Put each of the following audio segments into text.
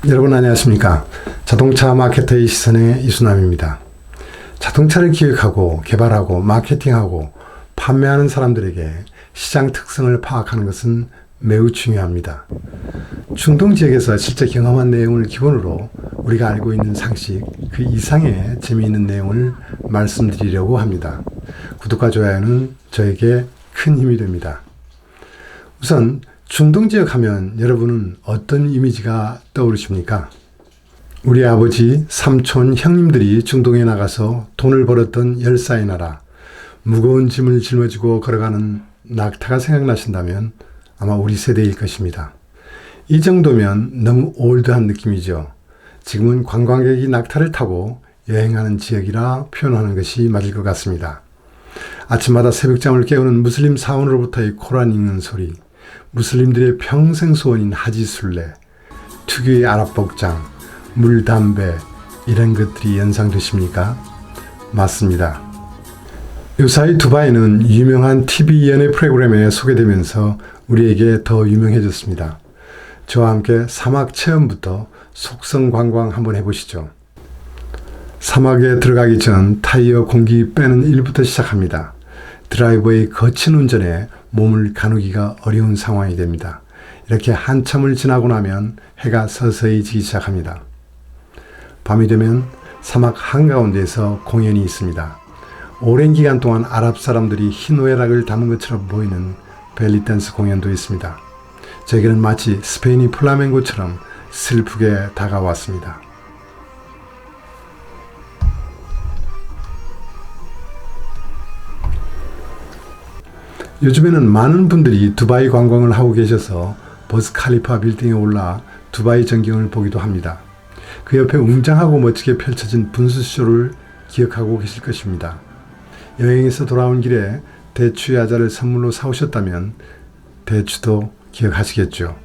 여러분 안녕하십니까? 자동차 마케터의 시선의 이수남입니다. 자동차를 기획하고 개발하고 마케팅하고 판매하는 사람들에게 시장 특성을 파악하는 것은 매우 중요합니다. 중동 지역에서 실제 경험한 내용을 기본으로 우리가 알고 있는 상식 그 이상의 재미있는 내용을 말씀드리려고 합니다. 구독과 좋아요는 저에게 큰 힘이 됩니다. 우선 중동 지역 하면 여러분은 어떤 이미지가 떠오르십니까? 우리 아버지, 삼촌, 형님들이 중동에 나가서 돈을 벌었던 열사의 나라, 무거운 짐을 짊어지고 걸어가는 낙타가 생각나신다면 아마 우리 세대일 것입니다. 이 정도면 너무 올드한 느낌이죠. 지금은 관광객이 낙타를 타고 여행하는 지역이라 표현하는 것이 맞을 것 같습니다. 아침마다 새벽잠을 깨우는 무슬림 사원으로부터의 코란 읽는 소리, 무슬림들의 평생 소원인 하지술래, 특유의 아랍 복장, 물, 담배 이런 것들이 연상되십니까? 맞습니다. 요사이 두바이는 유명한 TV 연예 프로그램에 소개되면서 우리에게 더 유명해졌습니다. 저와 함께 사막 체험부터 속성 관광 한번 해보시죠. 사막에 들어가기 전 타이어 공기 빼는 일부터 시작합니다. 드라이버의 거친 운전에 몸을 가누기가 어려운 상황이 됩니다. 이렇게 한참을 지나고 나면 해가 서서히 지기 시작합니다. 밤이 되면 사막 한가운데에서 공연이 있습니다. 오랜 기간 동안 아랍 사람들이 흰오해락을 담은 것처럼 보이는 벨리댄스 공연도 있습니다. 저에게는 마치 스페인이 플라멩고처럼 슬프게 다가왔습니다. 요즘에는 많은 분들이 두바이 관광을 하고 계셔서 버스 칼리파 빌딩에 올라 두바이 전경을 보기도 합니다. 그 옆에 웅장하고 멋지게 펼쳐진 분수쇼를 기억하고 계실 것입니다. 여행에서 돌아온 길에 대추 야자를 선물로 사오셨다면 대추도 기억하시겠죠.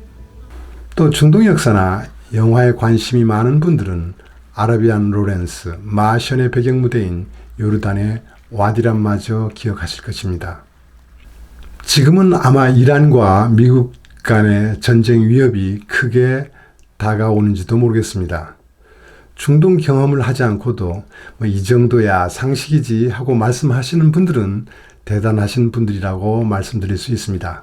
또 중동 역사나 영화에 관심이 많은 분들은 아라비안 로렌스, 마션의 배경무대인 요르단의 와디란마저 기억하실 것입니다. 지금은 아마 이란과 미국 간의 전쟁 위협이 크게 다가오는지도 모르겠습니다. 중동 경험을 하지 않고도 이 정도야 상식이지 하고 말씀하시는 분들은 대단하신 분들이라고 말씀드릴 수 있습니다.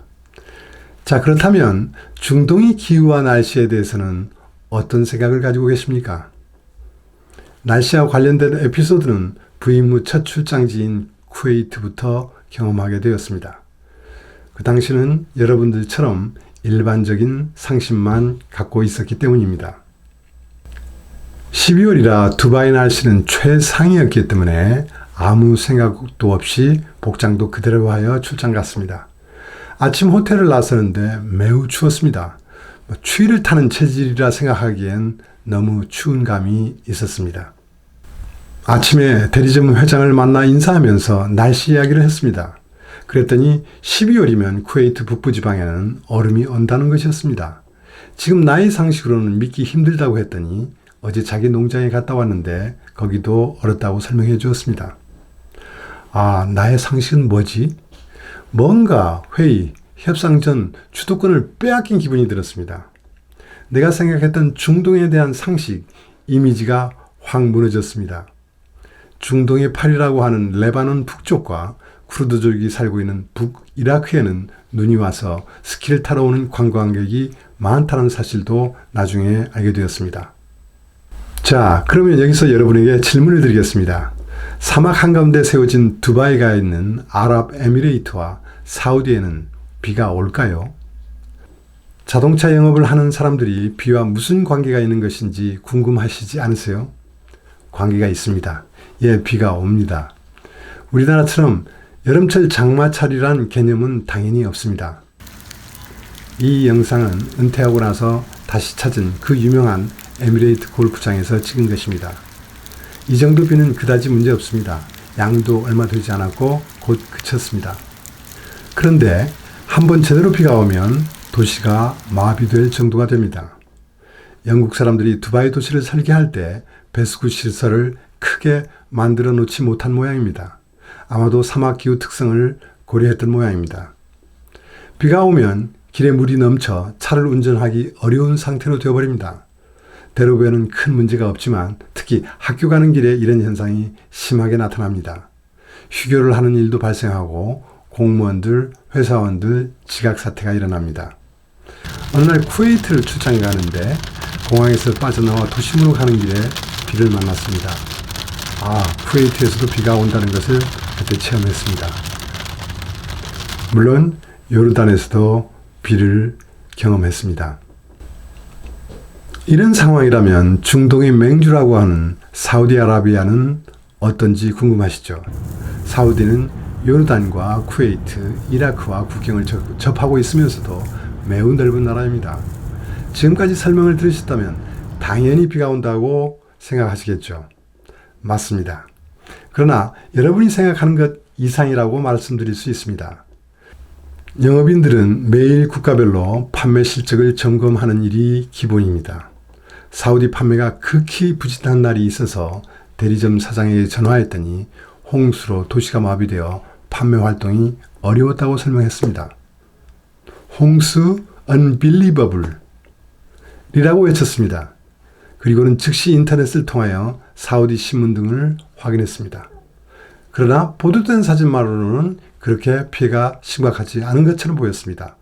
자, 그렇다면 중동의 기후와 날씨에 대해서는 어떤 생각을 가지고 계십니까? 날씨와 관련된 에피소드는 부임 후 첫 출장지인 쿠웨이트부터 경험하게 되었습니다. 그 당시는 여러분들처럼 일반적인 상식만 갖고 있었기 때문입니다. 12월이라 두바이 날씨는 최상이었기 때문에 아무 생각도 없이 복장도 그대로 하여 출장 갔습니다. 아침 호텔을 나서는데 매우 추웠습니다. 추위를 타는 체질이라 생각하기엔 너무 추운 감이 있었습니다. 아침에 대리점 회장을 만나 인사하면서 날씨 이야기를 했습니다. 그랬더니 12월이면 쿠웨이트 북부지방에는 얼음이 온다는 것이었습니다. 지금 나의 상식으로는 믿기 힘들다고 했더니 어제 자기 농장에 갔다 왔는데 거기도 얼었다고 설명해 주었습니다. 아, 나의 상식은 뭐지? 뭔가 회의, 협상 전 주도권을 빼앗긴 기분이 들었습니다. 내가 생각했던 중동에 대한 상식, 이미지가 확 무너졌습니다. 중동의 팔이라고 하는 레바논 북쪽과 쿠르드족이 살고 있는 북이라크에는 눈이 와서 스키를 타러 오는 관광객이 많다는 사실도 나중에 알게 되었습니다. 자, 그러면 여기서 여러분에게 질문을 드리겠습니다. 사막 한가운데 세워진 두바이가 있는 아랍에미레이트와 사우디에는 비가 올까요? 자동차 영업을 하는 사람들이 비와 무슨 관계가 있는 것인지 궁금하시지 않으세요? 관계가 있습니다. 예, 비가 옵니다. 우리나라처럼 여름철 장마철이란 개념은 당연히 없습니다. 이 영상은 은퇴하고 나서 다시 찾은 그 유명한 에미레이트 골프장에서 찍은 것입니다. 이 정도 비는 그다지 문제 없습니다. 양도 얼마 되지 않았고 곧 그쳤습니다. 그런데 한번 제대로 비가 오면 도시가 마비될 정도가 됩니다. 영국 사람들이 두바이 도시를 설계할 때 배수구 시설을 크게 만들어 놓지 못한 모양입니다. 아마도 사막 기후 특성을 고려했던 모양입니다. 비가 오면 길에 물이 넘쳐 차를 운전하기 어려운 상태로 되어버립니다. 대로변은 큰 문제가 없지만 특히 학교 가는 길에 이런 현상이 심하게 나타납니다. 휴교를 하는 일도 발생하고 공무원들, 회사원들 지각 사태가 일어납니다. 어느 날 쿠웨이트를 출장에 가는데 공항에서 빠져나와 도심으로 가는 길에 비를 만났습니다. 쿠웨이트에서도 비가 온다는 것을 그때 체험했습니다. 물론 요르단에서도 비를 경험했습니다. 이런 상황이라면 중동의 맹주라고 하는 사우디아라비아는 어떤지 궁금하시죠? 사우디는 요르단과 쿠웨이트, 이라크와 국경을 접하고 있으면서도 매우 넓은 나라입니다. 지금까지 설명을 들으셨다면 당연히 비가 온다고 생각하시겠죠? 맞습니다. 그러나 여러분이 생각하는 것 이상이라고 말씀드릴 수 있습니다. 영업인들은 매일 국가별로 판매 실적을 점검하는 일이 기본입니다. 사우디 판매가 극히 부진한 날이 있어서 대리점 사장에게 전화했더니 홍수로 도시가 마비되어 판매 활동이 어려웠다고 설명했습니다. 홍수 unbelievable 이라고 외쳤습니다. 그리고는 즉시 인터넷을 통하여 사우디 신문 등을 확인했습니다. 그러나 보도된 사진만으로는 그렇게 피해가 심각하지 않은 것처럼 보였습니다.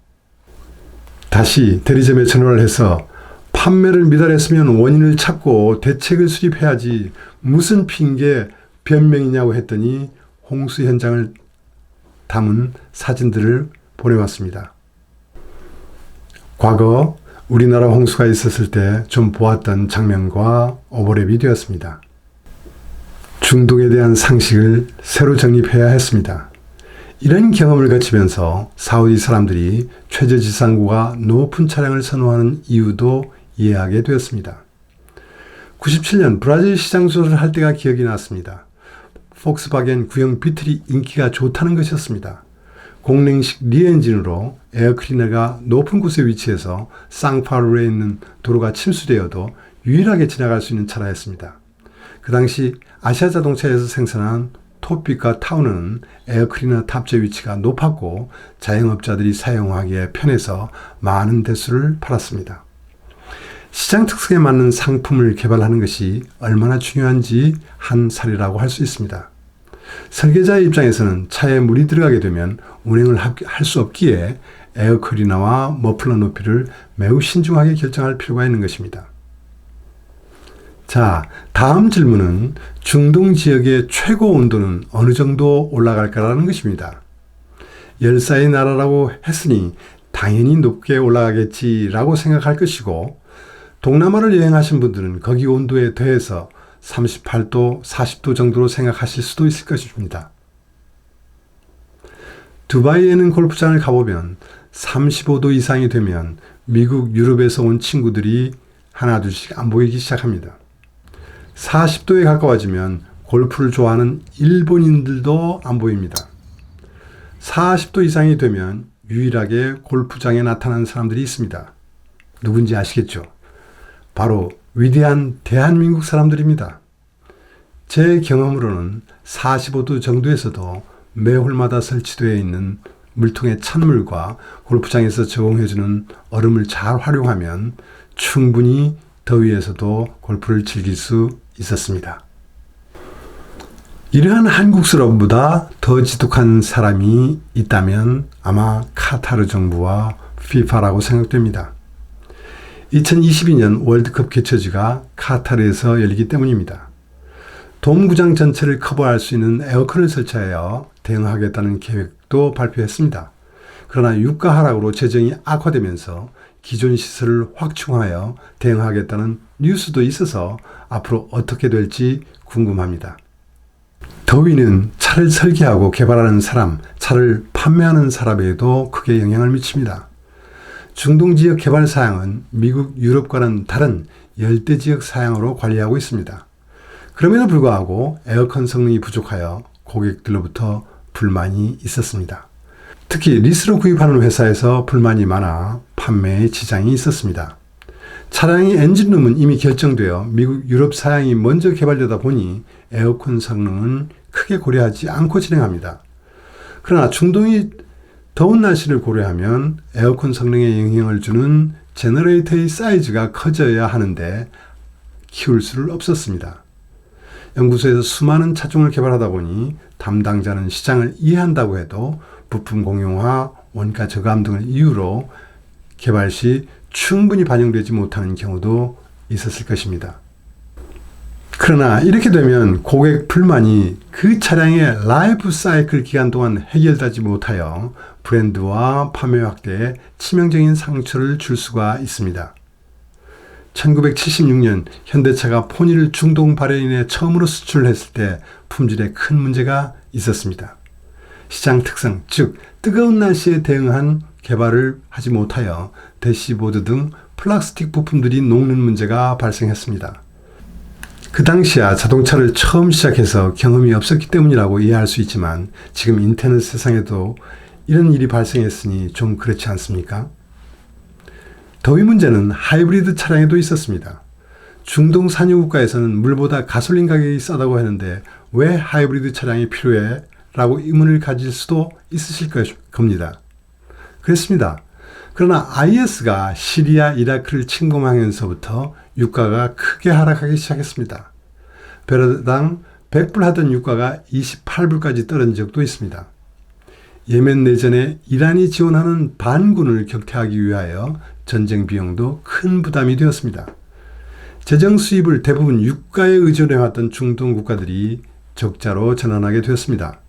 다시 대리점에 전화를 해서 판매를 미달했으면 원인을 찾고 대책을 수립해야지 무슨 핑계 변명이냐고 했더니 홍수 현장을 담은 사진들을 보내왔습니다. 과거 우리나라 홍수가 있었을 때 좀 보았던 장면과 오버랩이 되었습니다. 중동에 대한 상식을 새로 정립해야 했습니다. 이런 경험을 거치면서 사우디 사람들이 최저지상고가 높은 차량을 선호하는 이유도 이해하게 되었습니다. 97년 브라질 시장 조사를 할 때가 기억이 났습니다. 폭스바겐 구형 비틀이 인기가 좋다는 것이었습니다. 공랭식 리엔진으로 에어클리너가 높은 곳에 위치해서 상파울루에 있는 도로가 침수되어도 유일하게 지나갈 수 있는 차량이었습니다. 그 당시 아시아 자동차에서 생산한 토픽과 타우는 에어클리너 탑재 위치가 높았고 자영업자들이 사용하기에 편해서 많은 대수를 팔았습니다. 시장 특성에 맞는 상품을 개발하는 것이 얼마나 중요한지 한 사례라고 할 수 있습니다. 설계자의 입장에서는 차에 물이 들어가게 되면 운행을 할 수 없기에 에어클리너와 머플러 높이를 매우 신중하게 결정할 필요가 있는 것입니다. 자, 다음 질문은 중동 지역의 최고 온도는 어느 정도 올라갈까라는 것입니다. 열사의 나라라고 했으니 당연히 높게 올라가겠지라고 생각할 것이고 동남아를 여행하신 분들은 거기 온도에 더해서 38도, 40도 정도로 생각하실 수도 있을 것입니다. 두바이에는 골프장을 가보면 35도 이상이 되면 미국, 유럽에서 온 친구들이 하나둘씩 안 보이기 시작합니다. 40도에 가까워지면 골프를 좋아하는 일본인들도 안 보입니다. 40도 이상이 되면 유일하게 골프장에 나타나는 사람들이 있습니다. 누군지 아시겠죠? 바로 위대한 대한민국 사람들입니다. 제 경험으로는 45도 정도에서도 매홀마다 설치되어 있는 물통의 찬물과 골프장에서 제공해주는 얼음을 잘 활용하면 충분히 더위에서도 골프를 즐길 수 있었습니다. 이러한 한국스러움보다 더 지독한 사람이 있다면 아마 카타르 정부와 FIFA라고 생각됩니다. 2022년 월드컵 개최지가 카타르에서 열리기 때문입니다. 돔구장 전체를 커버할 수 있는 에어컨을 설치하여 대응하겠다는 계획도 발표했습니다. 그러나 유가 하락으로 재정이 악화되면서 기존 시설을 확충하여 대응하겠다는 뉴스도 있어서 앞으로 어떻게 될지 궁금합니다. 더위는 차를 설계하고 개발하는 사람, 차를 판매하는 사람에게도 크게 영향을 미칩니다. 중동 지역 개발 사양은 미국, 유럽과는 다른 열대지역 사양으로 관리하고 있습니다. 그럼에도 불구하고 에어컨 성능이 부족하여 고객들로부터 불만이 있었습니다. 특히 리스로 구입하는 회사에서 불만이 많아 판매에 지장이 있었습니다. 차량의 엔진룸은 이미 결정되어 미국, 유럽 사양이 먼저 개발되다 보니 에어컨 성능은 크게 고려하지 않고 진행합니다. 그러나 중동이 더운 날씨를 고려하면 에어컨 성능에 영향을 주는 제너레이터의 사이즈가 커져야 하는데 키울 수를 없었습니다. 연구소에서 수많은 차종을 개발하다 보니 담당자는 시장을 이해한다고 해도 부품 공용화, 원가 저감 등을 이유로 개발 시 충분히 반영되지 못하는 경우도 있었을 것입니다. 그러나 이렇게 되면 고객 불만이 그 차량의 라이프 사이클 기간 동안 해결되지 못하여 브랜드와 판매 확대에 치명적인 상처를 줄 수가 있습니다. 1976년 현대차가 포니를 중동 발해인에 처음으로 수출했을 때 품질에 큰 문제가 있었습니다. 시장 특성, 즉 뜨거운 날씨에 대응한 개발을 하지 못하여 대시보드 등 플라스틱 부품들이 녹는 문제가 발생했습니다. 그 당시야 자동차를 처음 시작해서 경험이 없었기 때문이라고 이해할 수 있지만 지금 인터넷 세상에도 이런 일이 발생했으니 좀 그렇지 않습니까? 더위 문제는 하이브리드 차량에도 있었습니다. 중동 산유 국가에서는 물보다 가솔린 가격이 싸다고 하는데 왜 하이브리드 차량이 필요해? 라고 의문을 가질 수도 있으실 겁니다. 그렇습니다. 그러나 IS가 시리아, 이라크를 침공하면서부터 유가가 크게 하락하기 시작했습니다. 배럴당 100불 하던 유가가 28불까지 떨어진 적도 있습니다. 예멘 내전에 이란이 지원하는 반군을 격퇴하기 위하여 전쟁 비용도 큰 부담이 되었습니다. 재정 수입을 대부분 유가에 의존해왔던 중동 국가들이 적자로 전환하게 되었습니다.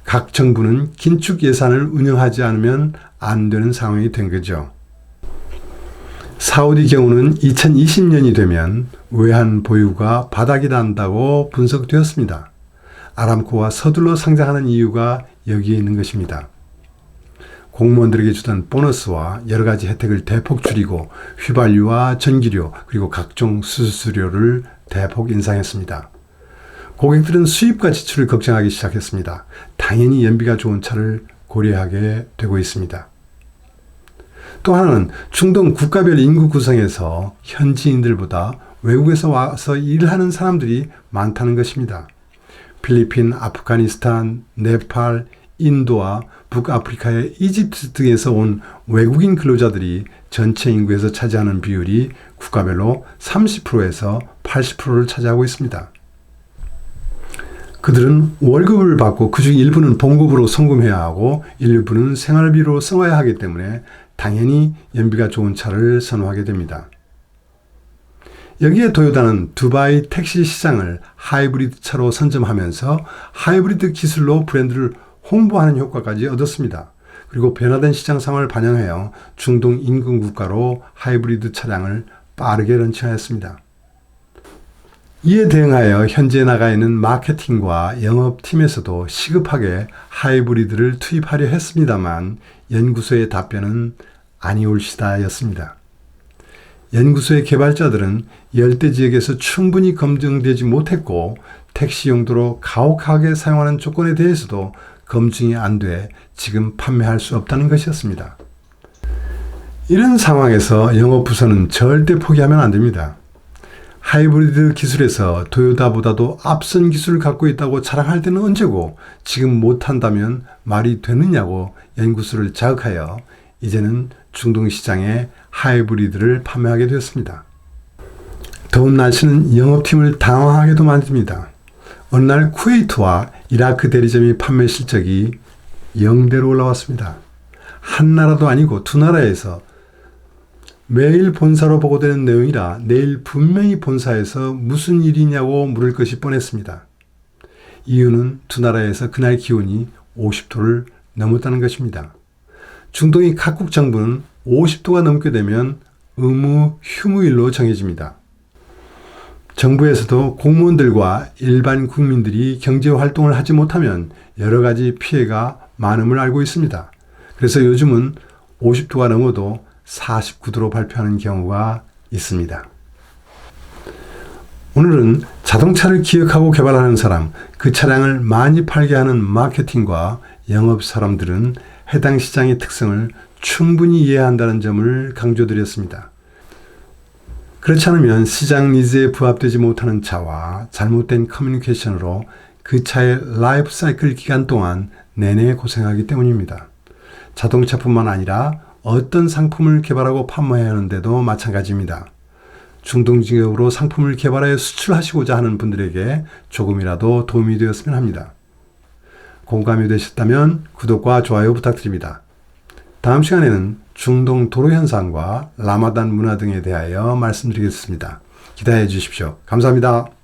각 정부는 긴축 예산을 운영하지 않으면 안 되는 상황이 된 거죠. 사우디 경우는 2020년이 되면 외환 보유가 바닥이 난다고 분석되었습니다. 아람코가 서둘러 상장하는 이유가 여기에 있는 것입니다. 공무원들에게 주던 보너스와 여러 가지 혜택을 대폭 줄이고 휘발유와 전기료 그리고 각종 수수료를 대폭 인상했습니다. 고객들은 수입과 지출을 걱정하기 시작했습니다. 당연히 연비가 좋은 차를 고려하게 되고 있습니다. 또 하나는 중동 국가별 인구 구성에서 현지인들보다 외국에서 와서 일하는 사람들이 많다는 것입니다. 필리핀, 아프가니스탄, 네팔, 인도와 북아프리카의 이집트 등에서 온 외국인 근로자들이 전체 인구에서 차지하는 비율이 국가별로 30%에서 80%를 차지하고 있습니다. 그들은 월급을 받고 그중 일부는 봉급으로 송금해야 하고 일부는 생활비로 써야 하기 때문에 당연히 연비가 좋은 차를 선호하게 됩니다. 여기에 도요타는 두바이 택시 시장을 하이브리드 차로 선점하면서 하이브리드 기술로 브랜드를 홍보하는 효과까지 얻었습니다. 그리고 변화된 시장 상황을 반영하여 중동 인근 국가로 하이브리드 차량을 빠르게 런칭하였습니다. 이에 대응하여 현재 나가 있는 마케팅과 영업팀에서도 시급하게 하이브리드를 투입하려 했습니다만 연구소의 답변은 아니올시다였습니다. 연구소의 개발자들은 열대 지역에서 충분히 검증되지 못했고 택시 용도로 가혹하게 사용하는 조건에 대해서도 검증이 안 돼 지금 판매할 수 없다는 것이었습니다. 이런 상황에서 영업부서는 절대 포기하면 안 됩니다. 하이브리드 기술에서 토요타보다도 앞선 기술을 갖고 있다고 자랑할 때는 언제고 지금 못한다면 말이 되느냐고 연구소를 자극하여 이제는 중동 시장에 하이브리드를 판매하게 되었습니다. 더운 날씨는 영업팀을 당황하게도 만듭니다. 어느 날 쿠웨이트와 이라크 대리점의 판매 실적이 0대로 올라왔습니다. 한 나라도 아니고 두 나라에서 매일 본사로 보고되는 내용이라 내일 분명히 본사에서 무슨 일이냐고 물을 것이 뻔했습니다. 이유는 두 나라에서 그날 기온이 50도를 넘었다는 것입니다. 중동의 각국 정부는 50도가 넘게 되면 의무 휴무일로 정해집니다. 정부에서도 공무원들과 일반 국민들이 경제 활동을 하지 못하면 여러 가지 피해가 많음을 알고 있습니다. 그래서 요즘은 50도가 넘어도 49도로 발표하는 경우가 있습니다. 오늘은 자동차를 기억하고 개발하는 사람, 그 차량을 많이 팔게 하는 마케팅과 영업 사람들은 해당 시장의 특성을 충분히 이해한다는 점을 강조드렸습니다. 그렇지 않으면 시장 니즈에 부합되지 못하는 차와 잘못된 커뮤니케이션으로 그 차의 라이프 사이클 기간 동안 내내 고생하기 때문입니다. 자동차뿐만 아니라 어떤 상품을 개발하고 판매하는데도 마찬가지입니다. 중동 지역으로 상품을 개발하여 수출하시고자 하는 분들에게 조금이라도 도움이 되었으면 합니다. 공감이 되셨다면 구독과 좋아요 부탁드립니다. 다음 시간에는 중동 도로 현상과 라마단 문화 등에 대하여 말씀드리겠습니다. 기대해 주십시오. 감사합니다.